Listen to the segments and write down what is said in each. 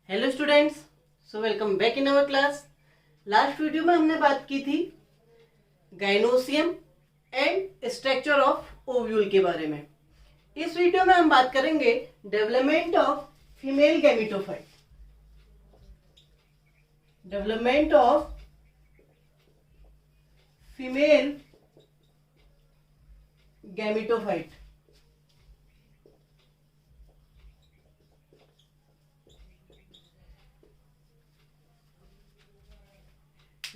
Hello students, so welcome back in our class. Last video में हमने बात की थी gynoecium and structure of ovule के बारे में। इस वीडियो में हम बात करेंगे development of female gametophyte. Development of female gametophyte.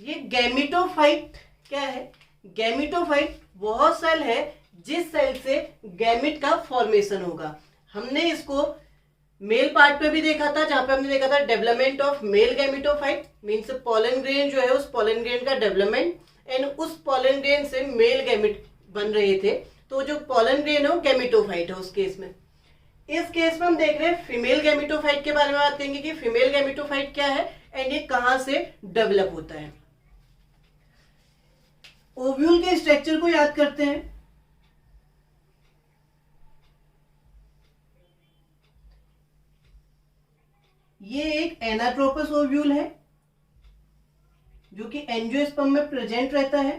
ये गैमेटोफाइट क्या है? गैमेटोफाइट वह सेल है जिस सेल से गैमेट का फॉर्मेशन होगा। हमने इसको मेल पार्ट पे भी देखा था, जहां पे हमने देखा था development of male gametophyte means pollen grain जो है उस पोलन ग्रेन का डेवलपमेंट, एंड उस पोलन ग्रेन से मेल गैमेट बन रहे थे। तो जो पोलन ग्रेन है वो गैमेटोफाइट है उस केस में। इस केस में हम देख रहे हैं फीमेल गैमेटोफाइट के बारे में बात करेंगे कि फीमेल गैमेटोफाइट क्या है एंड ये कहां से डेवलप होता है। ओव्यूल के स्ट्रक्चर को याद करते हैं। ये एक एनाट्रोपस ओव्यूल है जो कि एंजियोस्पर्म में प्रेजेंट रहता है,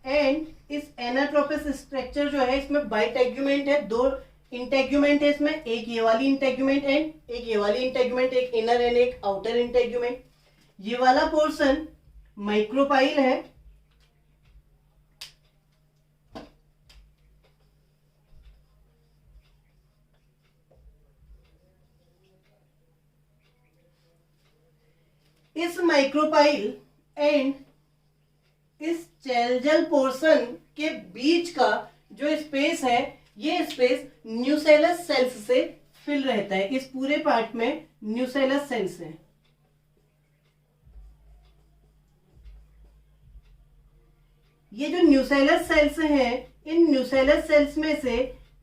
एंड इस एनाट्रोपस स्ट्रक्चर जो है इसमें बाइटेग्यूमेंट है, दो इंटेग्यूमेंट है इसमें, एक ये वाली इंटेग्यूमेंट एंड एक ये वाली इंटेग्यूमेंट, एक इनर एंड एक आउटर इंटेग्यूमेंट। ये वाला पोर्शन माइक्रोपाइल है, इस माइक्रोपाइल एंड इस चेलजल पोर्शन के बीच का जो स्पेस है ये स्पेस न्यूसेलस सेल्स से फिल रहता है। इस पूरे पार्ट में न्यूसेलस सेल्स हैं। ये जो न्यूसेलस सेल्स हैं, इन न्यूसेलस सेल्स में से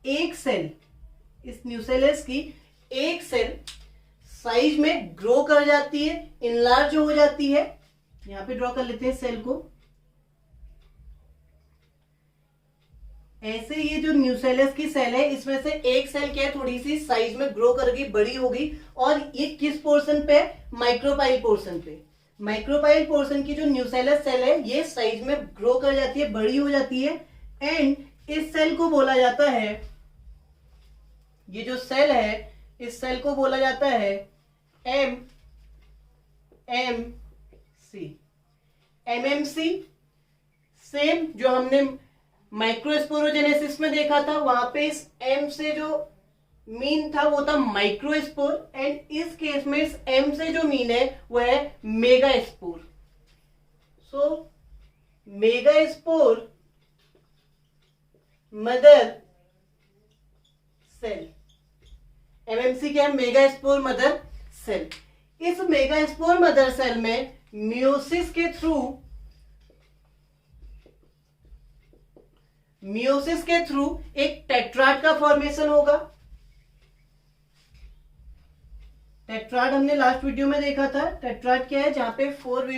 एक सेल, इस न्यूसेलस की एक सेल साइज में ग्रो कर जाती है, इनलार्ज हो जाती है। यहां पे ड्रॉ कर लेते हैं सेल को। ऐसे ये जो न्यूसेलस की सेल है इसमें से एक सेल क्या है, थोड़ी सी साइज में ग्रो कर गई, बड़ी हो गई, और ये किस पोर्शन पे? माइक्रोपाइल पोर्शन पे। माइक्रोपाइल पोर्शन की जो न्यूसेलस सेल है ये साइज में ग्रो कर जाती है, बड़ी हो जाती है, एंड इस सेल को बोला जाता है, ये जो सेल है इस सेल को बोला जाता है एमएमसी। सेम जो हमने माइक्रोस्पोरोजेनेसिस में देखा था, वहां पे इस एम से जो मीन था वो था माइक्रोस्पोर, एंड इस केस में इस एम से जो मीन है वो है megaspore. So megaspore mother cell. MMC क्या है? Megaspore mother cell. इस मेगास्पोर मदर सेल में मियोसिस के थ्रू एक टेट्राड का फॉर्मेशन होगा। टेट्राड हमने लास्ट वीडियो में देखा था। टेट्राड क्या है? जहां पे फोर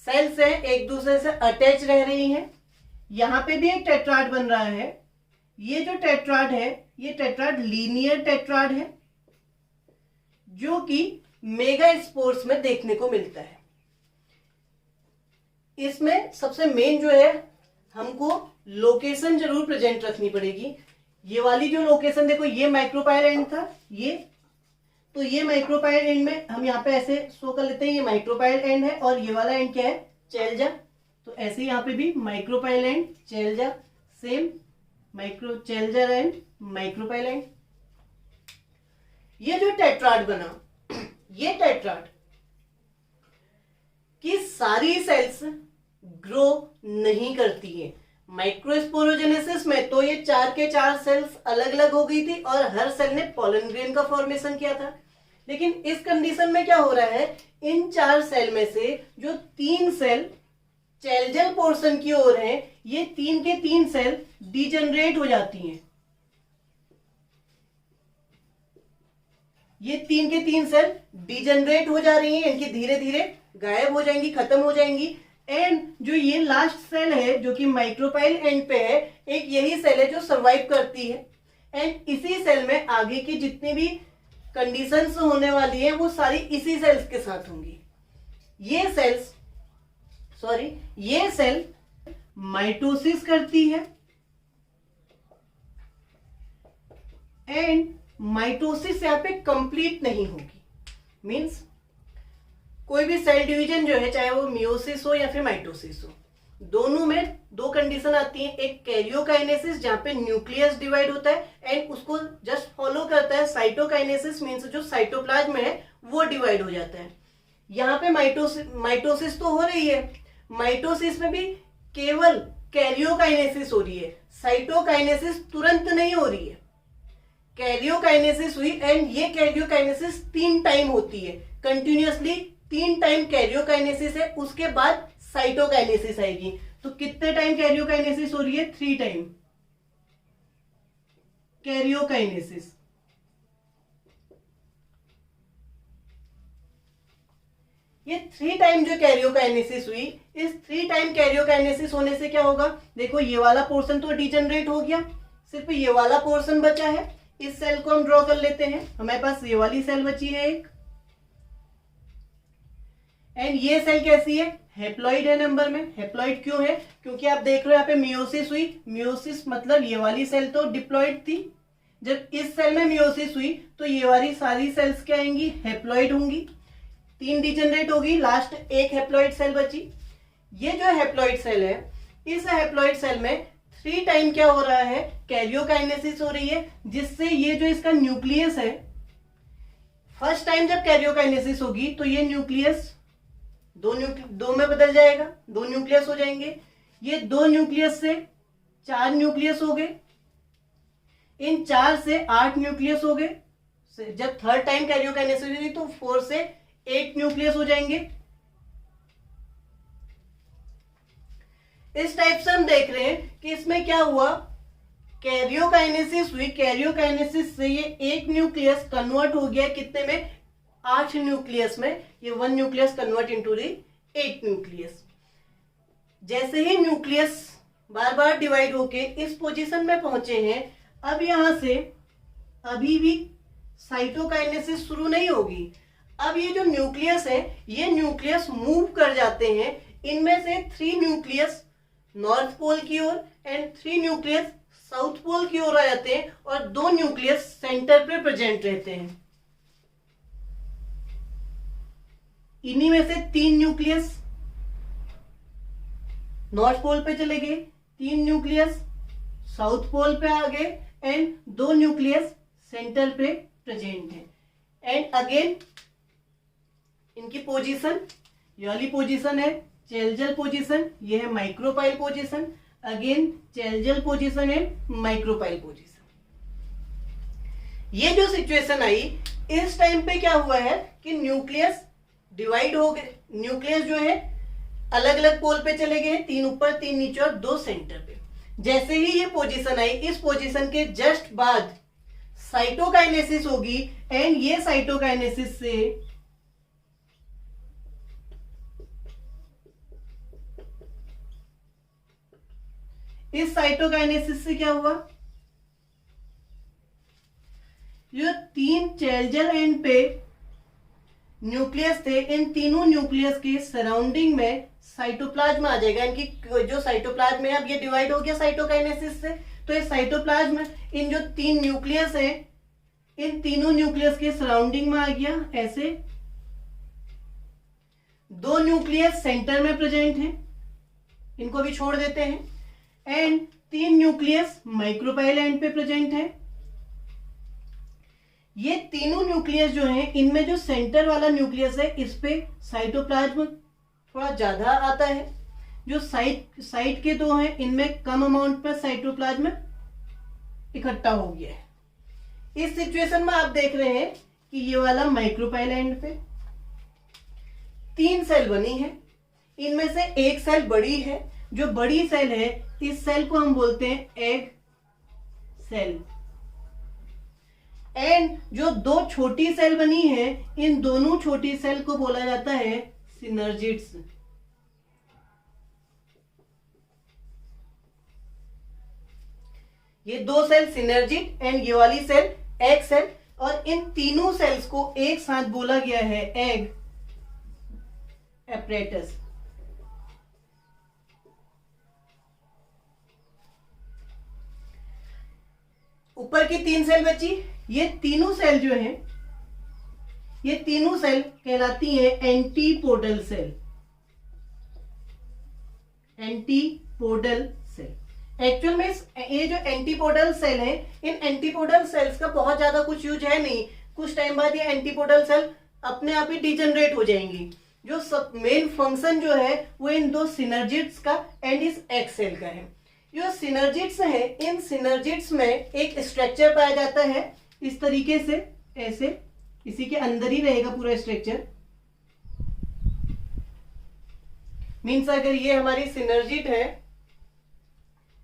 सेल्स है एक दूसरे से अटैच रह रही हैं। यहां पे भी एक टेट्राड बन रहा है। ये जो टेट्राड है ये टेट्राड लीनियर टेट्राड है जो कि मेगास्पोर्स में देखने को मिलता है। इसमें सबसे मेन जो है हमको लोकेशन जरूर प्रेजेंट रखनी पड़ेगी। ये वाली जो लोकेशन देखो, ये माइक्रोपाइल एंड था, तो ये माइक्रोपाइल एंड में हम यहाँ पे ऐसे शो कर लेते हैं, ये माइक्रोपाइल एंड है, और ये वाला एंड क्या है? चेलजा। तो ऐसे यहाँ पे भी micropyle and chalaza, same micro chalaza and micropyle end. ये जो टेट्राड बना, ये टेट्राड की सारी सेल्स ग्रो नहीं करती है। माइक्रोस्पोरोजेनेसिस में तो ये 4 के 4 सेल्स अलग अलग हो गई थी और हर सेल ने पोलन ग्रेन का फॉर्मेशन किया था। लेकिन इस कंडीशन में क्या हो रहा है, इन 4 सेल में से जो 3 सेल चेलजल पोर्शन की ओर हैं, ये 3 के 3 सेल डिजेनरेट हो जाती हैं। ये 3 के 3 सेल डिजेनरेट हो जा रही हैं, इनकी धीरे धीरे गायब हो जाएंगी, खत्म हो जाएंगी। एंड जो ये लास्ट सेल है जो कि माइक्रोपाइल एंड पे है, एक यही सेल है जो सरवाइव करती है। एंड इसी सेल में आगे की जितनी भी कंडीशंस होने वाली है वो सारी इसी सेल्स के साथ होंगी। ये सेल माइटोसिस करती है एंड माइटोसिस यहाँ पे कंप्लीट नहीं होगी। मींस कोई भी सेल डिवीजन जो है, चाहे वो मियोसिस हो या फिर माइटोसिस हो, दोनों में दो कंडीशन आती है। एक कैरियोकाइनेसिस जहां पे न्यूक्लियस डिवाइड होता है एंड उसको जस्ट फॉलो करता है साइटोकाइनेसिस, मींस जो साइटोप्लाज्म है वो डिवाइड हो जाता है। यहाँ पे माइटोसिस तो हो रही है, माइटोसिस में भी केवल कैरियोकाइनेसिस हो रही है, साइटोकाइनेसिस तुरंत नहीं हो रही है। कैरियोकाइनेसिस हुई एंड ये कैरियोकाइनेसिस 3 टाइम होती है कंटिन्यूअसली, 3 टाइम कैरियोकाइनेसिस है, उसके बाद साइटोकाइनेसिस आएगी। तो कितने टाइम कैरियोकाइनेसिस हो रही है? 3 टाइम कैरियोकाइनेसिस। ये 3 टाइम जो कैरियोकाइनेसिस हुई, इस 3 टाइम कैरियोकाइनेसिस होने से क्या होगा? देखो ये वाला पोर्शन तो डिजेनरेट हो गया, सिर्फ ये वाला पोर्शन बचा है। इस सेल को हम ड्रॉ कर लेते हैं, हमारे पास ये वाली सेल बची है एक, एंड ये सेल कैसी है? हेप्लॉइड है नंबर में। हेप्लॉइड क्यों है? क्योंकि आप देख रहे हो यहाँ पे मियोसिस हुई, मियोसिस मतलब ये वाली सेल तो डिप्लॉइड थी। जब इस सेल में मियोसिस हुई तो ये वाली सारी सेल्स क्या आएंगी? हेप्लॉइड होंगी। 3 डिजेनरेट होगी, लास्ट एक हेप्लॉइड सेल बची। ये जो हेप्लॉइड सेल है, इस हेप्लॉइड सेल में 3 टाइम क्या हो रहा है? कैरियोकाइनेसिस हो रही है, जिससे ये जो इसका न्यूक्लियस है, फर्स्ट टाइम जब कैरियोकाइनेसिस होगी तो ये न्यूक्लियस दो में बदल जाएगा, 2 न्यूक्लियस हो जाएंगे। ये 2 न्यूक्लियस से 4 न्यूक्लियस हो गए, इन 4 से 8 न्यूक्लियस हो गए। जब थर्ड टाइम कैरियोकाइनेसिस हुई तो 4 से 8 न्यूक्लियस हो जाएंगे। इस टाइप से हम देख रहे हैं कि इसमें क्या हुआ? कैरियोकाइनेसिस हुई, कैरियोकाइनेसिस से ये 1 न्यूक्लियस कन्वर्ट हो गया कितने में? 8 न्यूक्लियस में। ये 1 nucleus convert into the 8 nucleus. जैसे ही न्यूक्लियस बार बार डिवाइड होके इस पोजीशन में पहुंचे हैं, अब यहां से अभी भी साइटोकाइनेसिस शुरू नहीं होगी। अब ये जो न्यूक्लियस है, ये न्यूक्लियस मूव कर जाते हैं। इनमें से 3 न्यूक्लियस नॉर्थ पोल की ओर एंड 3 न्यूक्लियस साउथ पोल की ओर आ जाते हैं और 2 न्यूक्लियस सेंटर पे प्रेजेंट रहते हैं। इन्हीं में से 3 न्यूक्लियस नॉर्थ पोल पे चले गए, 3 न्यूक्लियस साउथ पोल पे आ गए एंड 2 न्यूक्लियस सेंटर पे प्रेजेंट है। एंड अगेन इनकी पोजीशन, ये वाली पोजीशन है चेलजल पोजीशन, ये है माइक्रोपाइल पोजीशन। अगेन चेलजल पोजीशन है माइक्रोपाइल पोजीशन। ये जो सिचुएशन आई, इस टाइम पे क्या हुआ है कि न्यूक्लियस डिवाइड हो गए, न्यूक्लियस जो है अलग अलग पोल पे चले गए, 3 ऊपर 3 नीचे और 2 सेंटर पे। जैसे ही ये पोजीशन आई, इस पोजीशन के जस्ट बाद साइटोकाइनेसिस होगी एंड ये साइटोकाइनेसिस से इस साइटोकाइनेसिस से क्या हुआ? जो 3 चेलजल एंड पे न्यूक्लियस थे, इन तीनों न्यूक्लियस के सराउंडिंग में साइटोप्लाज्म आ जाएगा। इनकी जो साइटोप्लाज्म है, अब ये डिवाइड हो गया साइटोकाइनेसिस से, तो ये साइटोप्लाज्म इन जो 3 न्यूक्लियस है, इन तीनों न्यूक्लियस के सराउंडिंग में आ गया ऐसे। 2 न्यूक्लियस सेंटर में प्रेजेंट हैं, इनको भी छोड़ देते हैं, एंड 3 न्यूक्लियस माइक्रोपाइल एंड पे प्रेजेंट है। ये तीनों न्यूक्लियस जो हैं, इनमें जो सेंटर वाला न्यूक्लियस है, इस पे साइटोप्लाज्म थोड़ा ज्यादा आता है। जो साइड के 2 हैं, इनमें कम अमाउंट पर साइटोप्लाज्म इकट्ठा हो गया है। इस सिचुएशन में आप देख रहे हैं कि ये वाला माइक्रोपाइल एंड पे 3 सेल बनी है। इनमें से एक सेल बड़ी है, जो बड़ी सेल है इस सेल को हम बोलते हैं एग सेल। एंड जो 2 छोटी सेल बनी है, इन दोनों छोटी सेल को बोला जाता है सिनर्जिड्स। ये दो सेल सिनर्जिड एंड ये वाली सेल एग सेल, और इन तीनों सेल्स को एक साथ बोला गया है एग एपरेटस। ऊपर की तीन सेल बची, ये तीनों सेल जो हैं, ये तीनों सेल कहलाती है antipodal cell. Antipodal cell actual में ये जो एंटीपोडल सेल है, इन एंटीपोडल सेल्स का बहुत ज्यादा कुछ यूज है नहीं। कुछ टाइम बाद ये एंटीपोडल सेल अपने आप ही डिजनरेट हो जाएंगी। जो सब मेन फंक्शन जो है वो इन दो सिनर्जिड्स का एंड इस एग सेल का है। जो सिनर्जिड्स है, इन सिनर्जिड्स में एक स्ट्रक्चर पाया जाता है इस तरीके से, ऐसे इसी के अंदर ही रहेगा पूरा स्ट्रक्चर। मीन्स अगर ये हमारी सिनर्जिड है,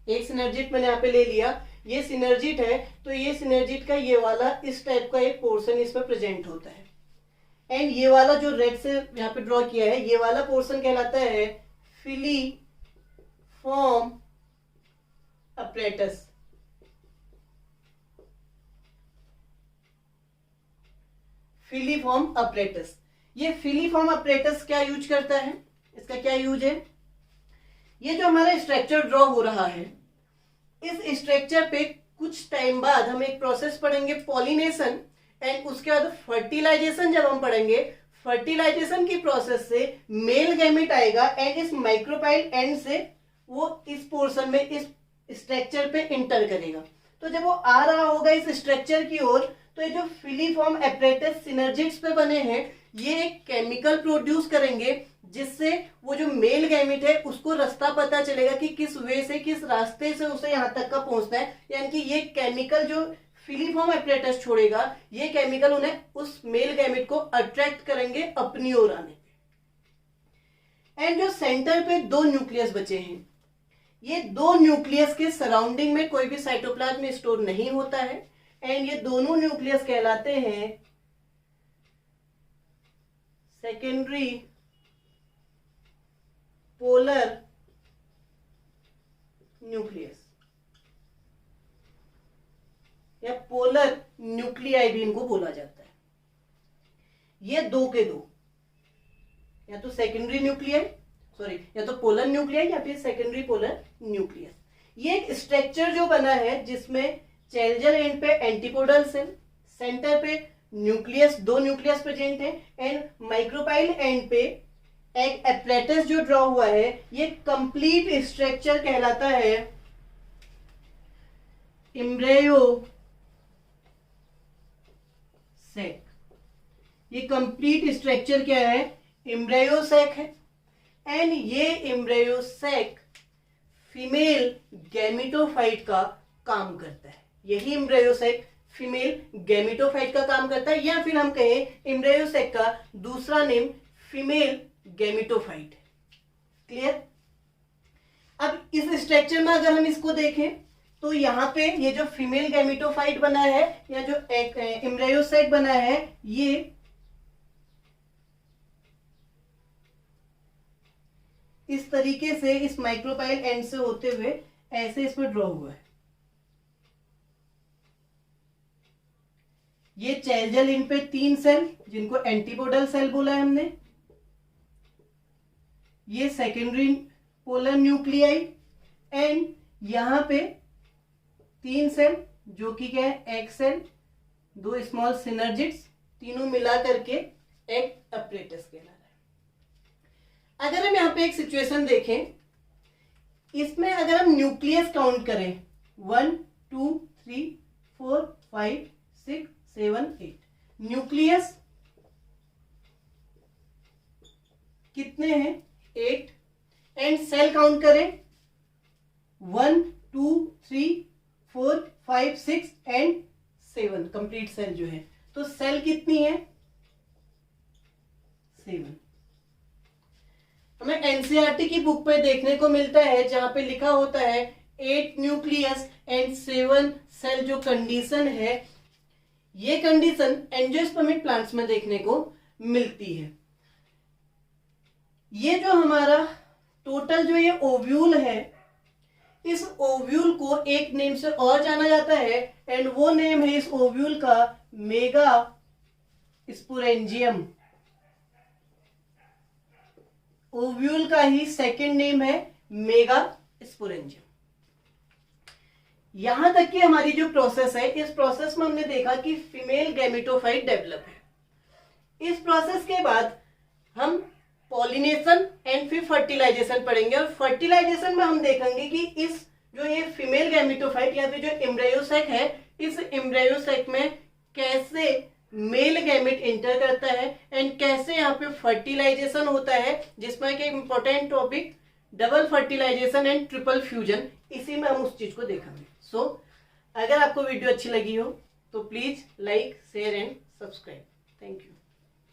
एक सिनर्जिड मैंने यहाँ पे ले लिया, ये सिनर्जिड है, तो ये सिनर्जिड का ये वाला इस टाइप का एक पोर्शन इसमें प्रेजेंट होता है। एंड ये वाला जो रेड से यहाँ पे ड्रॉ किया है, ये वाला पोर्शन कहलाता है फिलीफॉर्म अपरेटस। फिलीफॉर्म अपरेटस, ये फिलीफॉर्म अपरेटस क्या यूज करता है, इसका क्या यूज है? ये जो हमारा स्ट्रक्चर ड्रॉ हो रहा है, इस स्ट्रक्चर पे कुछ टाइम बाद हम एक प्रोसेस पढ़ेंगे पॉलिनेशन, एंड उसके बाद फर्टिलाइजेशन। जब हम पढ़ेंगे फर्टिलाइजेशन की प्रोसेस से मेल गैमेट आएगा एंड इस माइक्रोपाइल एंड से वो इस पोर्शन में इस स्ट्रक्चर पे इंटर करेगा। तो जब वो आ रहा होगा इस स्ट्रक्चर की ओर, तो ये जो फिलीफॉर्म एपरेटस सिनर्जिड्स पे बने हैं, ये एक केमिकल प्रोड्यूस करेंगे जिससे वो जो मेल गैमेट है उसको रास्ता पता चलेगा कि किस वे से, किस रास्ते से उसे यहाँ तक का पहुंचना है। यानी कि ये केमिकल जो फिलीफॉर्म एपरेटस छोड़ेगा, ये केमिकल उन्हें उस मेल गैमेट को अट्रैक्ट करेंगे अपनी ओर आने पे। एंड जो सेंटर पे दो न्यूक्लियस बचे हैं, ये दो न्यूक्लियस के सराउंडिंग में कोई भी साइटोप्लाज्म में स्टोर नहीं होता है, एंड ये दोनों न्यूक्लियस कहलाते हैं सेकेंडरी पोलर न्यूक्लियस या पोलर न्यूक्लियाई भी इनको बोला जाता है। ये दो के दो, या तो सेकेंडरी न्यूक्लियाई, सॉरी, या तो पोलर न्यूक्लियाई या फिर सेकेंडरी पोलर न्यूक्लियस। ये एक स्ट्रक्चर जो बना है जिसमें चैल्जर एंड पे एंटीपोडल सेल, सेंटर पे न्यूक्लियस, दो न्यूक्लियस प्रेजेंट है, एंड माइक्रोपाइल एंड पे एक एपरेटस जो ड्रॉ हुआ है, ये कंप्लीट स्ट्रक्चर कहलाता है एम्ब्रियो सेक। ये कंप्लीट स्ट्रक्चर क्या है? एम्ब्रियो सेक है। एंड ये एम्ब्रियो सेक फीमेल गैमेटोफाइट का काम करता है। यही एम्ब्रियो सेक फीमेल गैमेटोफाइट का काम करता है, या फिर हम कहें एम्ब्रियो सेक का दूसरा नेम फीमेल गैमेटोफाइट है। क्लियर? अब इस स्ट्रक्चर में अगर हम इसको देखें तो यहाँ पे ये जो फीमेल गैमेटोफाइट बना है या जो एक एम्ब्रियो सेक बना है, ये इस तरीके से इस माइक्रोपाइल एंड से होते हुए ऐसे इसमें ड्रॉ हुआ है। ये चैल्जल इन पे तीन सेल जिनको एंटीपोडल सेल बोला है हमने, ये सेकेंडरी पोलर न्यूक्लियाई, एंड यहां पे तीन सेल जो कि क्या है? एग सेल, दो स्मॉल सिनर्जिड्स, तीनों मिला करके एग अपरेटस कहला रहा है। अगर हम यहाँ पे एक सिचुएशन देखें, इसमें अगर हम न्यूक्लियस काउंट करें 1 2 3 4 5 6 7 8, न्यूक्लियस कितने हैं? 8। एंड सेल काउंट करें 1 2 3 4 5 6 एंड 7, कंप्लीट सेल जो है, तो सेल कितनी है? 7। हमें एनसीईआरटी की बुक पे देखने को मिलता है जहां पे लिखा होता है 8 न्यूक्लियस एंड 7 सेल। जो कंडीशन है, ये कंडीशन एंजियोस्पर्मिक प्लांट्स में देखने को मिलती है। ये जो हमारा टोटल जो ये ओव्यूल है, इस ओव्यूल को एक नेम से और जाना जाता है एंड वो नेम है इस ओव्यूल का मेगा स्पोरेंजियम। ओव्यूल का ही सेकंड नेम है मेगा स्पोरेंजियम। यहां तक कि हमारी जो प्रोसेस है, इस प्रोसेस में हमने देखा कि फीमेल गैमेटोफाइट डेवलप है। इस प्रोसेस के बाद हम पॉलिनेशन एंड फिर फर्टिलाइजेशन पढ़ेंगे और फर्टिलाइजेशन में हम देखेंगे कि इस जो ये फीमेल गैमेटोफाइट या फिर जो एम्ब्रायोसैक है, इस एम्ब्रायोसैक में कैसे मेल गैमेट इंटर करता है एंड कैसे यहाँ पे फर्टिलाइजेशन होता है, जिसमें कि important topic double fertilisation and triple fusion, इसी में हम उस चीज को देखेंगे। सो अगर आपको वीडियो अच्छी लगी हो तो please like, share and subscribe. Thank you.